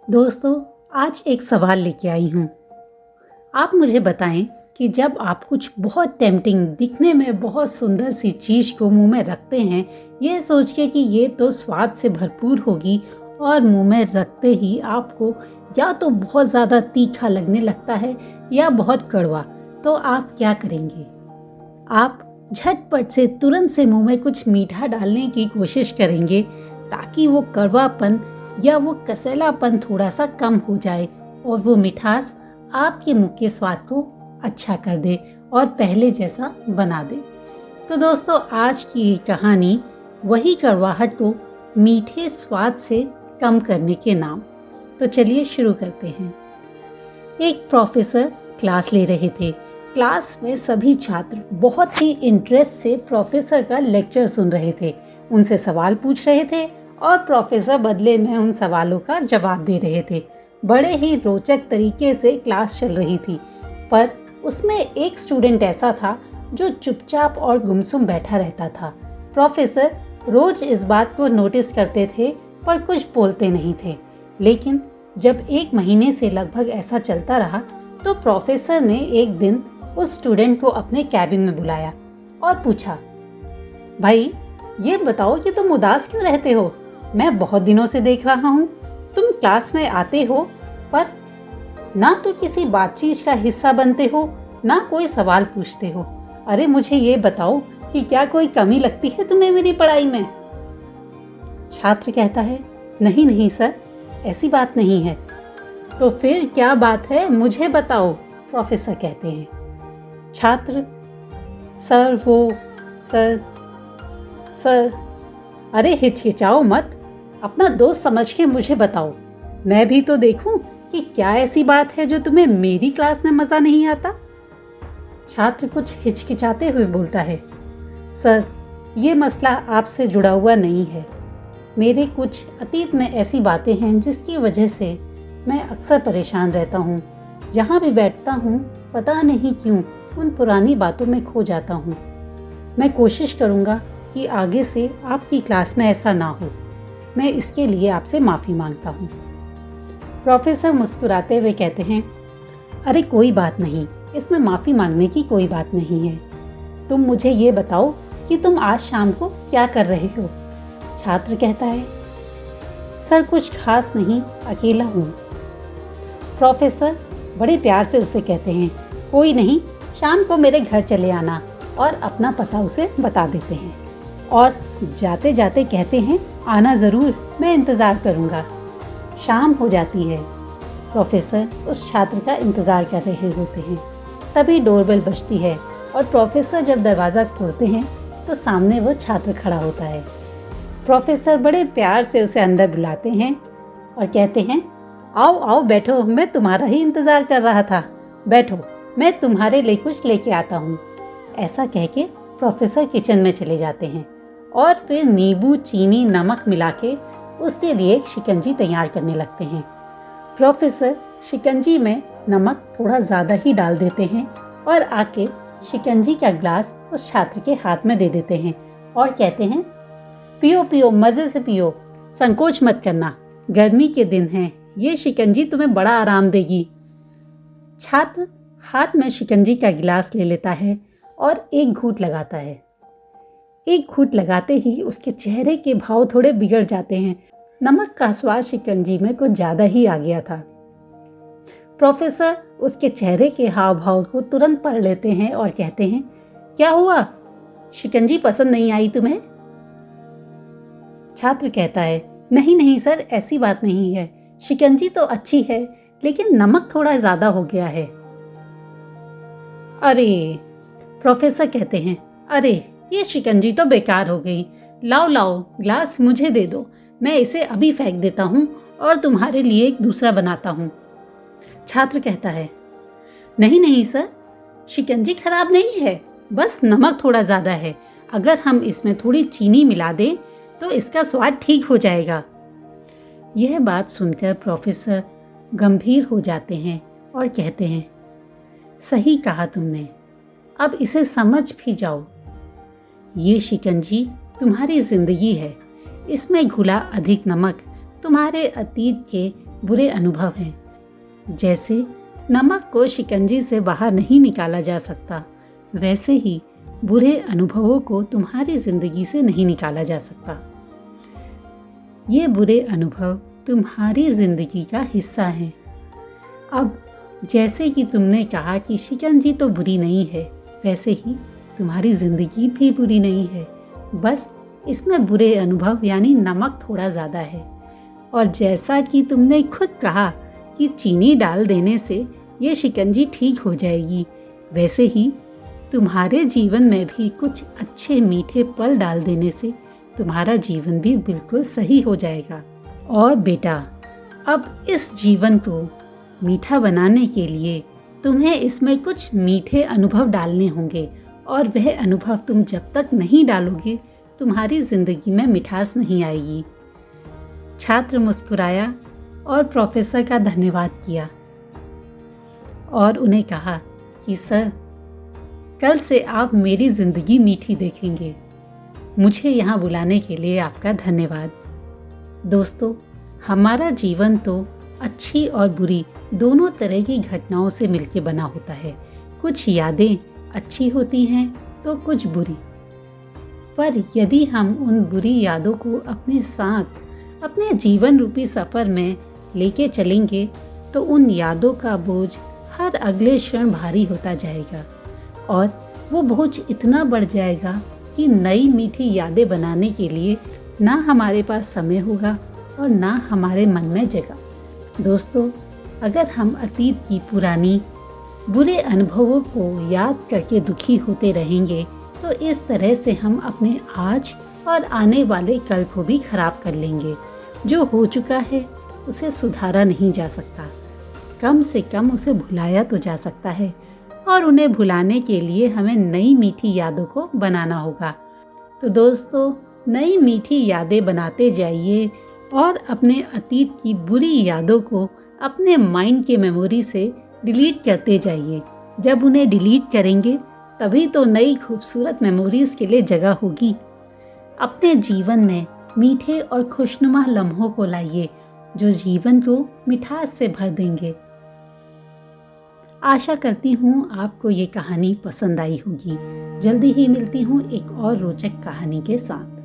दोस्तों, आज एक सवाल लेके आई हूँ। आप मुझे बताएं कि जब आप कुछ बहुत टेम्पटिंग, दिखने में बहुत सुंदर सी चीज़ को मुंह में रखते हैं, ये सोच के कि ये तो स्वाद से भरपूर होगी, और मुंह में रखते ही आपको या तो बहुत ज़्यादा तीखा लगने लगता है या बहुत कड़वा, तो आप क्या करेंगे? आप झटपट से तुरंत से मुंह में कुछ मीठा डालने की कोशिश करेंगे ताकि वो कड़वापन या वो कसैलापन थोड़ा सा कम हो जाए और वो मिठास आपके मुंह के स्वाद को अच्छा कर दे और पहले जैसा बना दे। तो दोस्तों, आज की ये कहानी वही कड़वाहट को मीठे स्वाद से कम करने के नाम। तो चलिए शुरू करते हैं। एक प्रोफेसर क्लास ले रहे थे। क्लास में सभी छात्र बहुत ही इंटरेस्ट से प्रोफेसर का लेक्चर सुन रहे थे, उनसे सवाल पूछ रहे थे और प्रोफेसर बदले में उन सवालों का जवाब दे रहे थे। बड़े ही रोचक तरीके से क्लास चल रही थी, पर उसमें एक स्टूडेंट ऐसा था जो चुपचाप और गुमसुम बैठा रहता था। प्रोफेसर रोज इस बात को नोटिस करते थे पर कुछ बोलते नहीं थे। लेकिन जब 1 महीने से लगभग ऐसा चलता रहा तो प्रोफेसर ने एक दिन उस स्टूडेंट को अपने कैबिन में बुलाया और पूछा, भाई ये बताओ कि तुम उदास क्यों रहते हो? मैं बहुत दिनों से देख रहा हूँ, तुम क्लास में आते हो पर ना तो किसी बातचीत का हिस्सा बनते हो, ना कोई सवाल पूछते हो। अरे मुझे ये बताओ कि क्या कोई कमी लगती है तुम्हें मेरी पढ़ाई में? छात्र कहता है, नहीं नहीं सर, ऐसी बात नहीं है। तो फिर क्या बात है, मुझे बताओ, प्रोफेसर कहते हैं। छात्र, सर, अरे हिचकिचाओ मत, अपना दोस्त समझ के मुझे बताओ, मैं भी तो देखूं कि क्या ऐसी बात है जो तुम्हें मेरी क्लास में मज़ा नहीं आता। छात्र कुछ हिचकिचाते हुए बोलता है, सर ये मसला आपसे जुड़ा हुआ नहीं है। मेरे कुछ अतीत में ऐसी बातें हैं जिसकी वजह से मैं अक्सर परेशान रहता हूँ। जहाँ भी बैठता हूँ पता नहीं क्यों उन पुरानी बातों में खो जाता हूँ। मैं कोशिश करूँगा कि आगे से आपकी क्लास में ऐसा ना हो। मैं इसके लिए आपसे माफ़ी मांगता हूँ। प्रोफेसर मुस्कुराते हुए कहते हैं, अरे कोई बात नहीं, इसमें माफ़ी मांगने की कोई बात नहीं है। तुम मुझे ये बताओ कि तुम आज शाम को क्या कर रहे हो? छात्र कहता है, सर कुछ खास नहीं, अकेला हूँ। प्रोफेसर बड़े प्यार से उसे कहते हैं, कोई नहीं, शाम को मेरे घर चले आना, और अपना पता उसे बता देते हैं और जाते जाते कहते हैं, आना ज़रूर, मैं इंतज़ार करूँगा। शाम हो जाती है। प्रोफेसर उस छात्र का इंतज़ार कर रहे होते हैं। तभी डोरबेल बजती है और प्रोफेसर जब दरवाज़ा खोलते हैं तो सामने वो छात्र खड़ा होता है। प्रोफेसर बड़े प्यार से उसे अंदर बुलाते हैं और कहते हैं, आओ आओ बैठो, मैं तुम्हारा ही इंतज़ार कर रहा था, बैठो, मैं तुम्हारे लिए कुछ लेके आता हूँ। ऐसा कह के प्रोफेसर किचन में चले जाते हैं और फिर नींबू, चीनी, नमक मिला के उसके लिए एक शिकंजी तैयार करने लगते हैं। प्रोफेसर शिकंजी में नमक थोड़ा ज़्यादा ही डाल देते हैं और आके शिकंजी का ग्लास उस छात्र के हाथ में दे देते हैं और कहते हैं, पियो पियो, मज़े से पियो, संकोच मत करना, गर्मी के दिन हैं, ये शिकंजी तुम्हें बड़ा आराम देगी। छात्र हाथ में शिकंजी का गिलास ले लेता है और एक घूंट लगाता है। एक घूंट लगाते ही उसके चेहरे के भाव थोड़े बिगड़ जाते हैं। नमक का स्वाद शिकंजी में कुछ ज़्यादा ही आ गया था। प्रोफेसर उसके चेहरे के हाव भाव को तुरंत पढ़ लेते हैं और कहते हैं, क्या हुआ, शिकंजी पसंद नहीं आई तुम्हें? छात्र कहता है, नहीं नहीं सर, ऐसी बात नहीं है, शिकंजी तो अच्छी है लेकिन नमक थोड़ा ज़्यादा हो गया है। अरे, प्रोफेसर कहते हैं, अरे ये शिकंजी तो बेकार हो गई, लाओ लाओ ग्लास मुझे दे दो, मैं इसे अभी फेंक देता हूँ और तुम्हारे लिए एक दूसरा बनाता हूँ। छात्र कहता है, नहीं नहीं सर, शिकंजी खराब नहीं है, बस नमक थोड़ा ज़्यादा है, अगर हम इसमें थोड़ी चीनी मिला दें तो इसका स्वाद ठीक हो जाएगा। यह बात सुनकर प्रोफेसर गंभीर हो जाते हैं और कहते हैं, सही कहा तुमने, अब इसे समझ भी जाओ। ये शिकंजी तुम्हारी जिंदगी है, इसमें घुला अधिक नमक तुम्हारे अतीत के बुरे अनुभव हैं। जैसे नमक को शिकंजी से बाहर नहीं निकाला जा सकता, वैसे ही बुरे अनुभवों को तुम्हारी ज़िंदगी से नहीं निकाला जा सकता। ये बुरे अनुभव तुम्हारी ज़िंदगी का हिस्सा हैं। अब जैसे कि तुमने कहा कि शिकंजी तो बुरी नहीं है, वैसे ही तुम्हारी ज़िंदगी भी बुरी नहीं है, बस इसमें बुरे अनुभव यानी नमक थोड़ा ज़्यादा है। और जैसा कि तुमने खुद कहा कि चीनी डाल देने से ये शिकंजी ठीक हो जाएगी, वैसे ही तुम्हारे जीवन में भी कुछ अच्छे मीठे पल डाल देने से तुम्हारा जीवन भी बिल्कुल सही हो जाएगा। और बेटा, अब इस जीवन को मीठा बनाने के लिए तुम्हें इसमें कुछ मीठे अनुभव डालने होंगे, और वह अनुभव तुम जब तक नहीं डालोगे तुम्हारी ज़िंदगी में मिठास नहीं आएगी। छात्र मुस्कुराया और प्रोफेसर का धन्यवाद किया और उन्हें कहा कि सर, कल से आप मेरी ज़िंदगी मीठी देखेंगे। मुझे यहाँ बुलाने के लिए आपका धन्यवाद। दोस्तों, हमारा जीवन तो अच्छी और बुरी दोनों तरह की घटनाओं से मिलकर बना होता है। कुछ यादें अच्छी होती हैं तो कुछ बुरी। पर यदि हम उन बुरी यादों को अपने साथ अपने जीवन रूपी सफ़र में लेके चलेंगे तो उन यादों का बोझ हर अगले क्षण भारी होता जाएगा, और वो बोझ इतना बढ़ जाएगा कि नई मीठी यादें बनाने के लिए ना हमारे पास समय होगा और ना हमारे मन में जगह। दोस्तों, अगर हम अतीत की पुरानी बुरे अनुभवों को याद करके दुखी होते रहेंगे तो इस तरह से हम अपने आज और आने वाले कल को भी खराब कर लेंगे। जो हो चुका है उसे सुधारा नहीं जा सकता, कम से कम उसे भुलाया तो जा सकता है, और उन्हें भुलाने के लिए हमें नई मीठी यादों को बनाना होगा। तो दोस्तों, नई मीठी यादें बनाते जाइए और अपने अतीत की बुरी यादों को अपने माइंड के मेमोरी से डिलीट करते जाइए। जब उन्हें डिलीट करेंगे तभी तो नई खूबसूरत मेमोरीज़ के लिए जगह होगी। अपने जीवन में मीठे और खुशनुमा लम्हों को लाइए जो जीवन को मिठास से भर देंगे। आशा करती हूँ आपको ये कहानी पसंद आई होगी। जल्दी ही मिलती हूँ एक और रोचक कहानी के साथ।